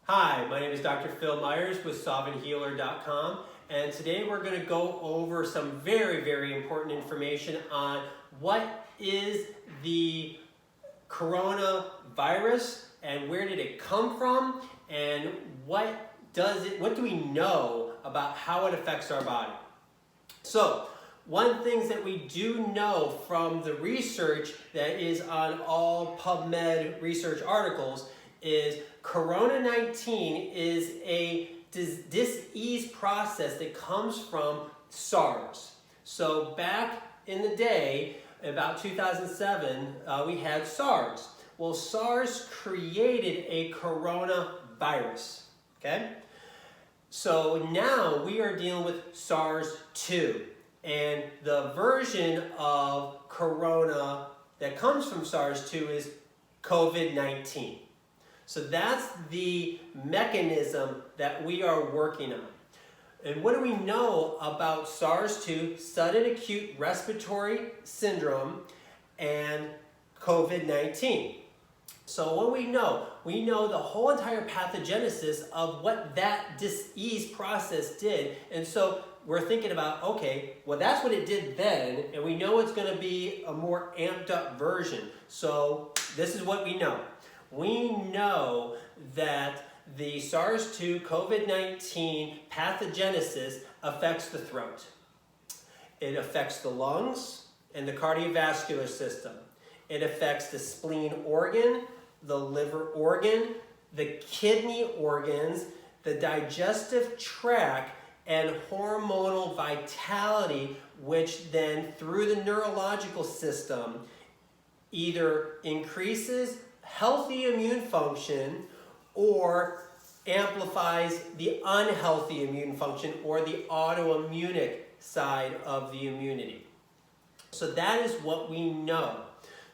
Hi, my name is Dr. Phil Myers with SolventHealer.com, and today we're going to go over some very important information on what is the coronavirus and where did it come from and what do we know about how it affects our body. So, one thing that we do know from the research that is on all PubMed research articles is Corona-19 is a disease process that comes from SARS. So back in the day, about 2007, we had SARS. Well, SARS created a coronavirus, okay? So now we are dealing with SARS-2. And the version of corona that comes from SARS-2 is COVID-19. So that's the mechanism that we are working on. And what do we know about SARS-2, sudden acute respiratory syndrome, and COVID-19? So what we know the whole entire pathogenesis of what that disease process did. And so we're thinking about, okay, well that's what it did then, and we know it's going to be a more amped up version. So this is what we know. We know that the SARS-2 COVID-19 pathogenesis affects the throat. It affects the lungs and the cardiovascular system. It affects the spleen organ, the liver organ, the kidney organs, the digestive tract, and hormonal vitality, which then through the neurological system either increases healthy immune function or amplifies the unhealthy immune function or the autoimmunic side of the immunity. So that is what we know.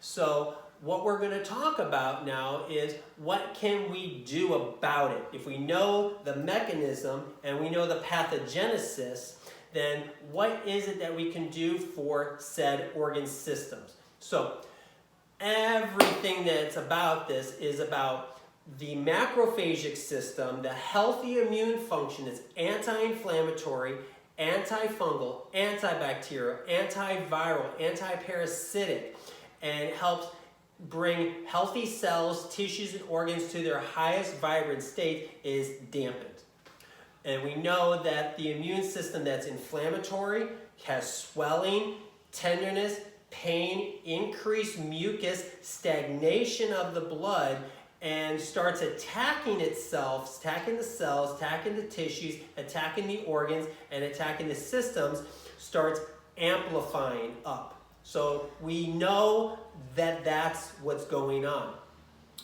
So what we're going to talk about now is what can we do about it? If we know the mechanism and we know the pathogenesis, then what is it that we can do for said organ systems? So everything that's about this is about the macrophagic system, the healthy immune function is anti-inflammatory, antifungal, antibacterial, antiviral, antiparasitic, and helps bring healthy cells, tissues, and organs to their highest vibrant state is dampened. And we know that the immune system that's inflammatory has swelling, tenderness, pain, increased mucus, stagnation of the blood, and starts attacking itself, attacking the cells, attacking the tissues, attacking the organs, and attacking the systems, starts amplifying up. So we know that that's what's going on.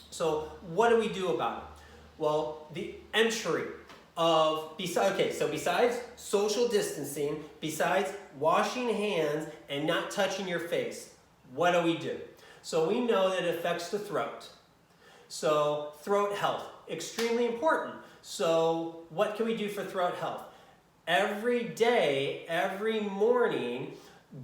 So what do we do about it? Well, the entry of, besides social distancing, besides washing hands and not touching your face, what do we do? So we know that it affects the throat. So throat health, extremely important. So what can we do for throat health? Every day, every morning,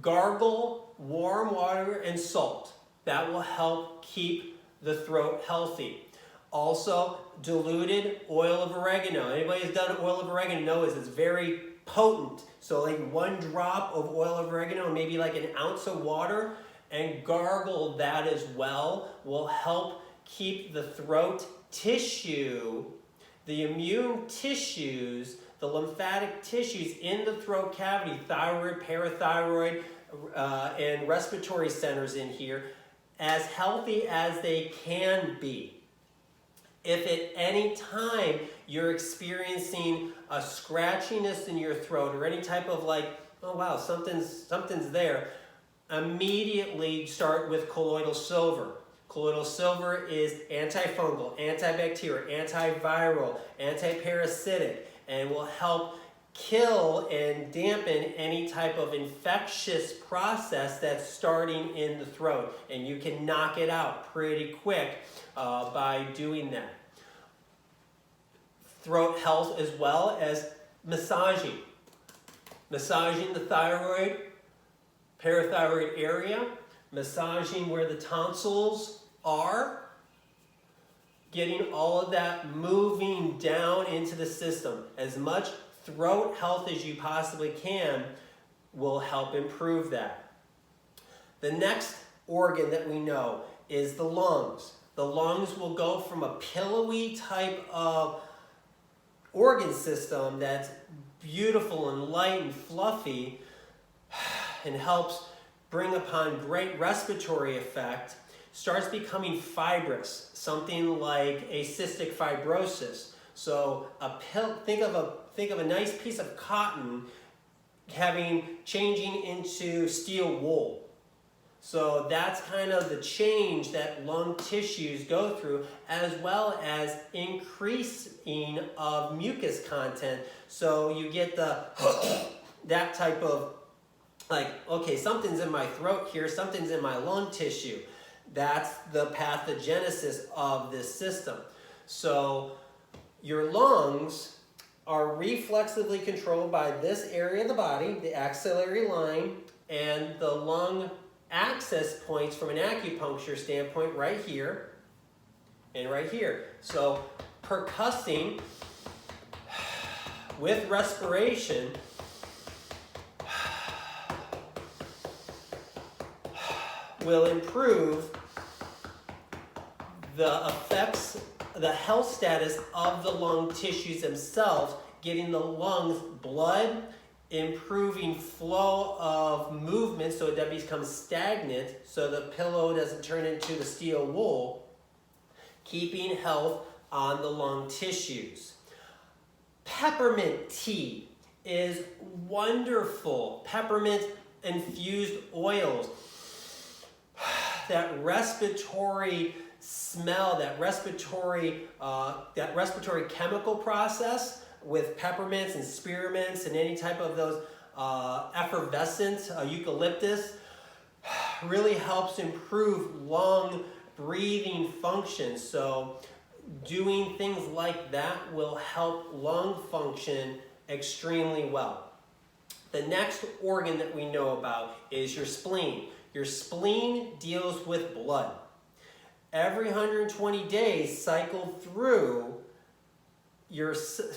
gargle warm water and salt. That will help keep the throat healthy. Also, diluted oil of oregano. Anybody who's done oil of oregano knows it's very potent. So like 1 drop of oil of oregano, maybe like an ounce of water, and gargle that as well will help keep the throat tissue, the immune tissues, the lymphatic tissues in the throat cavity, thyroid, parathyroid, and respiratory centers in here, as healthy as they can be. If at any time you're experiencing a scratchiness in your throat or any type of like, oh wow, something's there, immediately start with colloidal silver. Colloidal silver is antifungal, antibacterial, antiviral, antiparasitic, and will help kill and dampen any type of infectious process that's starting in the throat. And you can knock it out pretty quick by doing that. Throat health as well as massaging. Massaging the thyroid, parathyroid area, massaging where the tonsils are, getting all of that moving down into the system. As much throat health as you possibly can will help improve that. The next organ that we know is the lungs. The lungs will go from a pillowy type of organ system that's beautiful and light and fluffy and helps bring upon great respiratory effect, starts becoming fibrous, something like a cystic fibrosis. So think of a nice piece of cotton changing into steel wool. So that's kind of the change that lung tissues go through, as well as increasing of mucus content. So you get that type of like, okay, something's in my throat here, something's in my lung tissue. That's the pathogenesis of this system. So your lungs are reflexively controlled by this area of the body, the axillary line, and the lung access points from an acupuncture standpoint right here and right here. So percussing with respiration will improve the effects, the health status of the lung tissues themselves, getting the lungs blood, improving flow of movement so it doesn't become stagnant, so the pillow doesn't turn into the steel wool, keeping health on the lung tissues. Peppermint tea is wonderful. Peppermint infused oils, that respiratory smell, that respiratory chemical process with peppermints and spearmints and any type of those effervescent eucalyptus really helps improve lung breathing function. So doing things like that will help lung function extremely well. The next organ that we know about is your spleen. Your spleen deals with blood. Every 120 days cycled through, your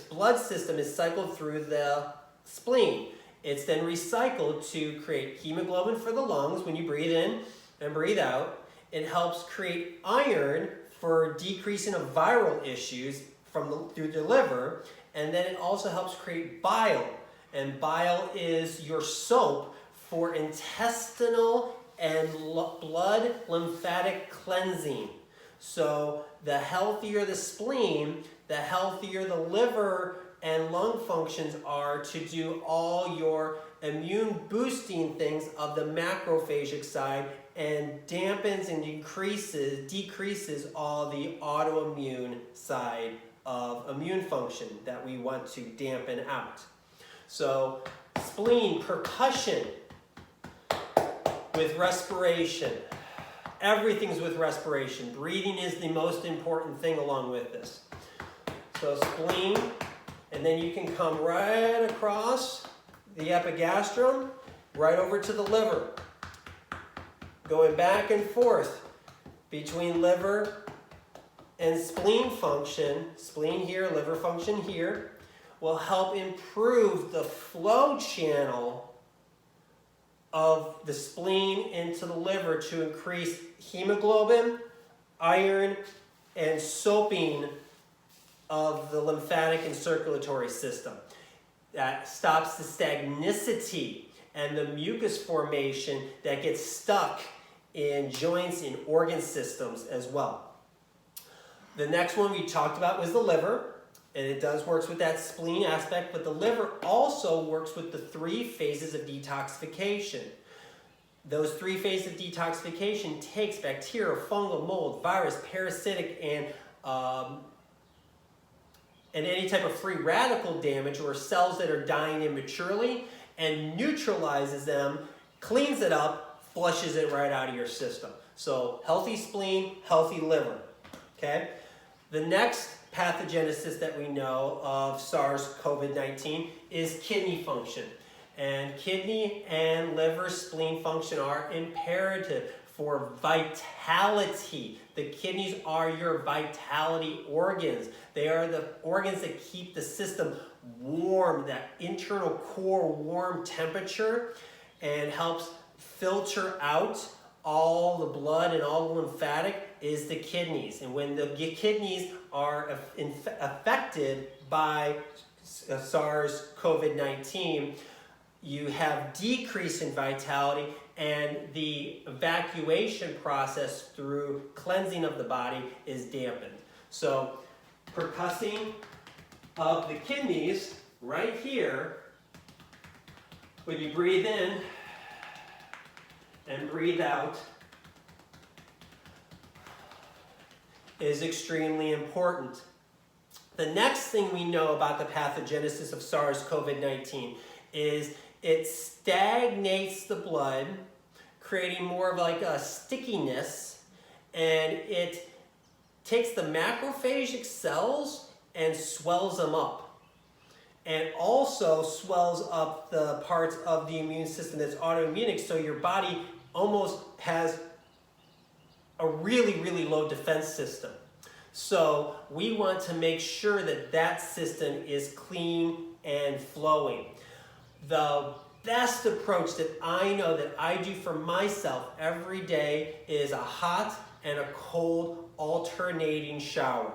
blood system is cycled through the spleen. It's then recycled to create hemoglobin for the lungs when you breathe in and breathe out. It helps create iron for decreasing of viral issues through the liver. And then it also helps create bile. And bile is your soap for intestinal and blood lymphatic cleansing. So the healthier the spleen, the healthier the liver and lung functions are to do all your immune boosting things of the macrophagic side, and dampens and decreases all the autoimmune side of immune function that we want to dampen out. So spleen, percussion, with respiration. Everything's with respiration. Breathing is the most important thing along with this. So spleen, and then you can come right across the epigastrium, right over to the liver. Going back and forth between liver and spleen function, spleen here, liver function here, will help improve the flow channel of the spleen into the liver to increase hemoglobin, iron, and soaping of the lymphatic and circulatory system. That stops the stagnicity and the mucus formation that gets stuck in joints and organ systems as well. The next one we talked about was the liver, and it works with that spleen aspect, but the liver also works with the 3 phases of detoxification. Those 3 phases of detoxification takes bacteria, fungal, mold, virus, parasitic, and any type of free radical damage or cells that are dying immaturely, and neutralizes them, cleans it up, flushes it right out of your system. So healthy spleen, healthy liver, okay? The next pathogenesis that we know of SARS-CoV-19 is kidney function. And kidney and liver spleen function are imperative for vitality. The kidneys are your vitality organs. They are the organs that keep the system warm, that internal core warm temperature, and helps filter out all the blood and all the lymphatic is the kidneys. And when the kidneys are affected by SARS-CoV-19, you have decrease in vitality, and the evacuation process through cleansing of the body is dampened. So percussing of the kidneys right here, when you breathe in and breathe out, is extremely important. The next thing we know about the pathogenesis of SARS-CoV-19 is it stagnates the blood, creating more of like a stickiness, and it takes the macrophagic cells and swells them up, and also swells up the parts of the immune system that's autoimmune, so your body almost has a really, really low defense system. So we want to make sure that that system is clean and flowing. The best approach that I know that I do for myself every day is a hot and a cold alternating shower.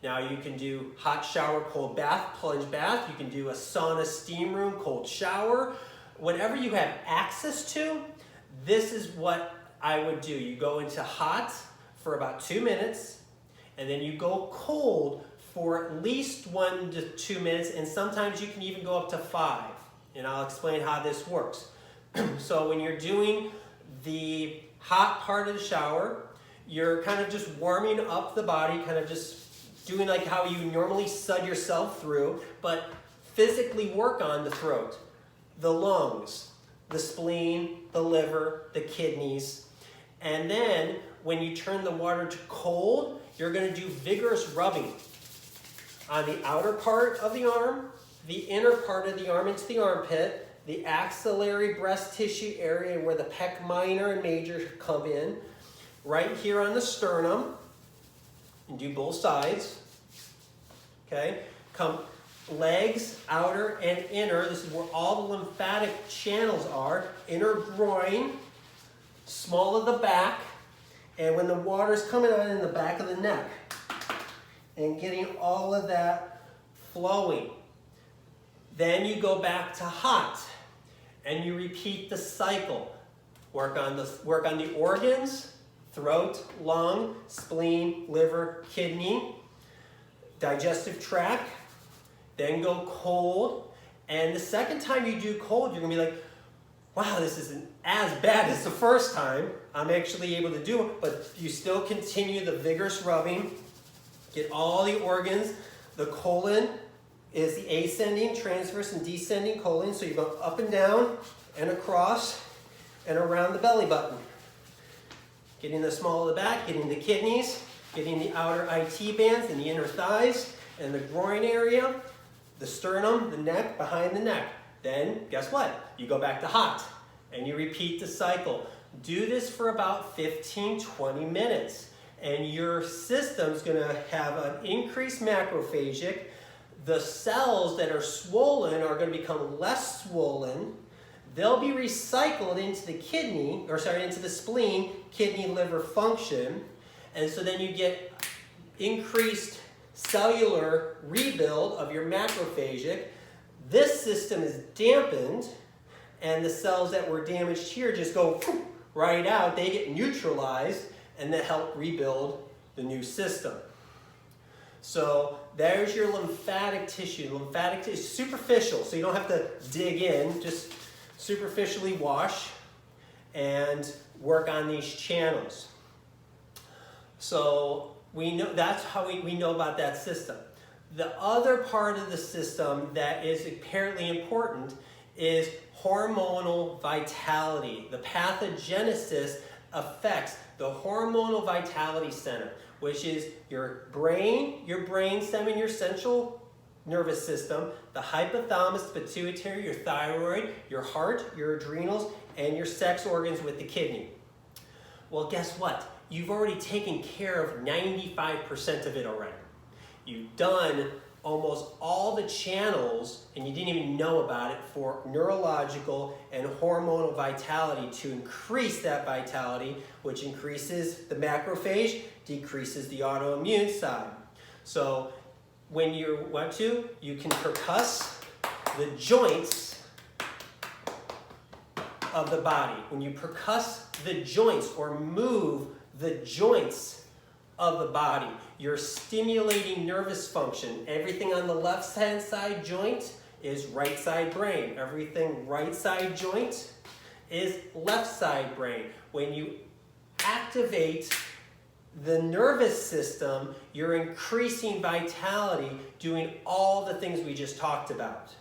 Now you can do hot shower, cold bath, plunge bath. You can do a sauna, steam room, cold shower. Whatever you have access to, this is what I would do. You go into hot for about 2 minutes, and then you go cold for at least 1 to 2 minutes, and sometimes you can even go up to 5. And I'll explain how this works. So when you're doing the hot part of the shower, you're kind of just warming up the body, kind of just doing like how you normally sud yourself through, but physically work on the throat, the lungs, the spleen, the liver, the kidneys. And then when you turn the water to cold, you're going to do vigorous rubbing on the outer part of the arm, the inner part of the arm into the armpit, the axillary breast tissue area where the pec minor and major come in, right here on the sternum, and do both sides. Okay, come legs, outer and inner. This is where all the lymphatic channels are. Inner groin, small of the back, and when the water's coming out in the back of the neck, and getting all of that flowing. Then you go back to hot, and you repeat the cycle. Work on the organs, throat, lung, spleen, liver, kidney, digestive tract. Then go cold, and the second time you do cold, you're gonna be like, wow, this isn't as bad as the first time. I'm actually able to do it, but you still continue the vigorous rubbing. Get all the organs. The colon is the ascending, transverse, and descending colon. So you go up and down and across and around the belly button. Getting the small of the back, getting the kidneys, getting the outer IT bands and the inner thighs and the groin area, the sternum, the neck, behind the neck. Then guess what? You go back to hot and you repeat the cycle. Do this for about 15-20 minutes. And your system's gonna have an increased macrophagic. The cells that are swollen are gonna become less swollen. They'll be recycled into the kidney, into the spleen, kidney, liver function. And so then you get increased cellular rebuild of your macrophagic. This system is dampened, and the cells that were damaged here just go right out. They get neutralized, and that help rebuild the new system. So there's your lymphatic tissue. Lymphatic tissue is superficial, so you don't have to dig in. Just superficially wash and work on these channels. So we know that's how we know about that system. The other part of the system that is apparently important is hormonal vitality. The pathogenesis affects the hormonal vitality center, which is your brain stem and your central nervous system, the hypothalamus, pituitary, your thyroid, your heart, your adrenals, and your sex organs with the kidney. Well, guess what? You've already taken care of 95% of it already. You've done almost all the channels, and you didn't even know about it, for neurological and hormonal vitality to increase that vitality, which increases the macrophage, decreases the autoimmune side. So when you want to, you can percuss the joints of the body. When you percuss the joints or move the joints of the body, you're stimulating nervous function. Everything on the left hand side joint is right side brain. Everything right side joint is left side brain. When you activate the nervous system, you're increasing vitality, doing all the things we just talked about.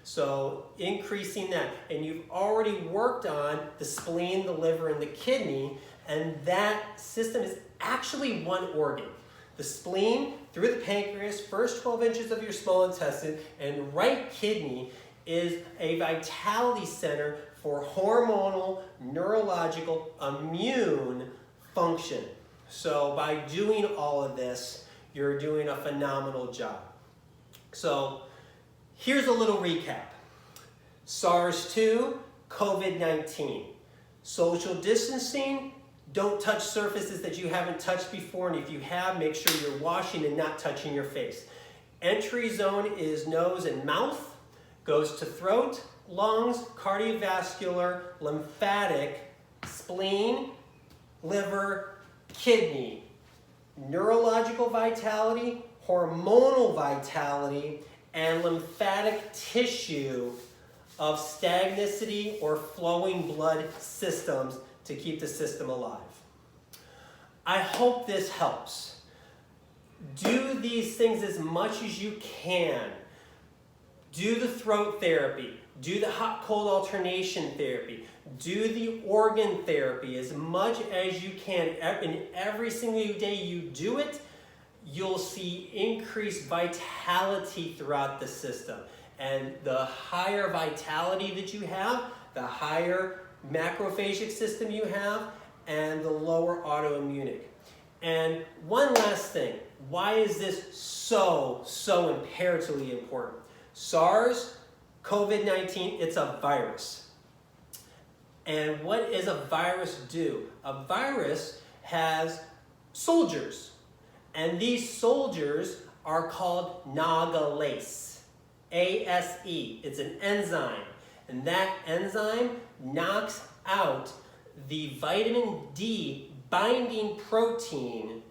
So increasing that, and you've already worked on the spleen, the liver, and the kidney, and that system is actually one organ. The spleen, through the pancreas, first 12 inches of your small intestine, and right kidney is a vitality center for hormonal, neurological, immune function. So by doing all of this, you're doing a phenomenal job. So here's a little recap. SARS-2, COVID-19. Social distancing, don't touch surfaces that you haven't touched before, and if you have, make sure you're washing and not touching your face. Entry zone is nose and mouth, goes to throat, lungs, cardiovascular, lymphatic, spleen, liver, kidney. Neurological vitality, hormonal vitality, and lymphatic tissue of stagnicity or flowing blood systems to keep the system alive. I hope this helps. Do these things as much as you can. Do the throat therapy. Do the hot-cold alternation therapy. Do the organ therapy as much as you can. And every single day you do it, you'll see increased vitality throughout the system. And the higher vitality that you have, the higher macrophagic system you have, and the lower autoimmunic. And one last thing, why is this so imperatively important? SARS, COVID-19, it's a virus. And what does a virus do? A virus has soldiers. And these soldiers are called nagalase, A-S-E. It's an enzyme. And that enzyme knocks out the vitamin D binding protein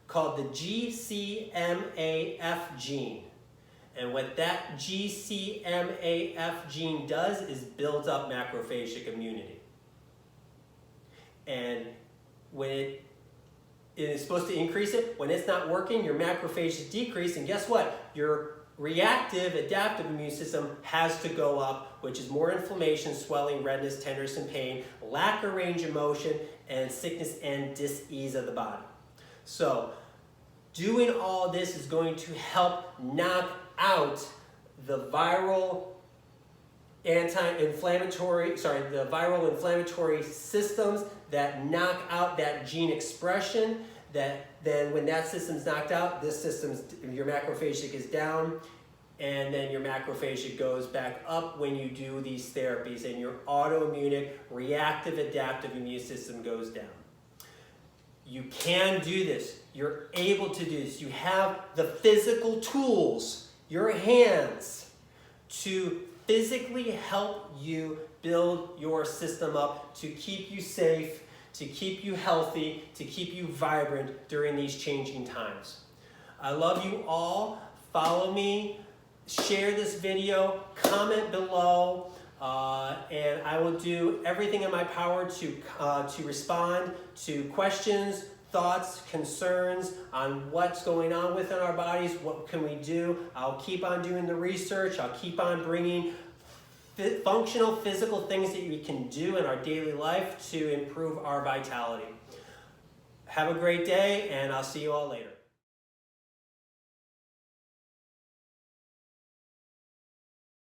called the GCMAF gene. And what that GCMAF gene does is build up macrophagic immunity. And when it is supposed to increase it, when it's not working, your macrophages decrease, and guess what? Your reactive, adaptive immune system has to go up, which is more inflammation, swelling, redness, tenderness, and pain, lack of range of motion, and sickness and dis-ease of the body. So doing all this is going to help knock out the viral inflammatory systems that knock out that gene expression. That then when that system's knocked out, your macrophagic is down, and then your macrophagic goes back up when you do these therapies, and your autoimmunic, reactive, adaptive immune system goes down. You can do this. You're able to do this. You have the physical tools, your hands, to physically help you build your system up to keep you safe, to keep you healthy, to keep you vibrant during these changing times. I love you all. Follow me, share this video, comment below, and I will do everything in my power to respond to questions, thoughts, concerns on what's going on within our bodies, what can we do. I'll keep on doing the research. I'll keep on bringing functional physical things that we can do in our daily life to improve our vitality. Have a great day, and I'll see you all later.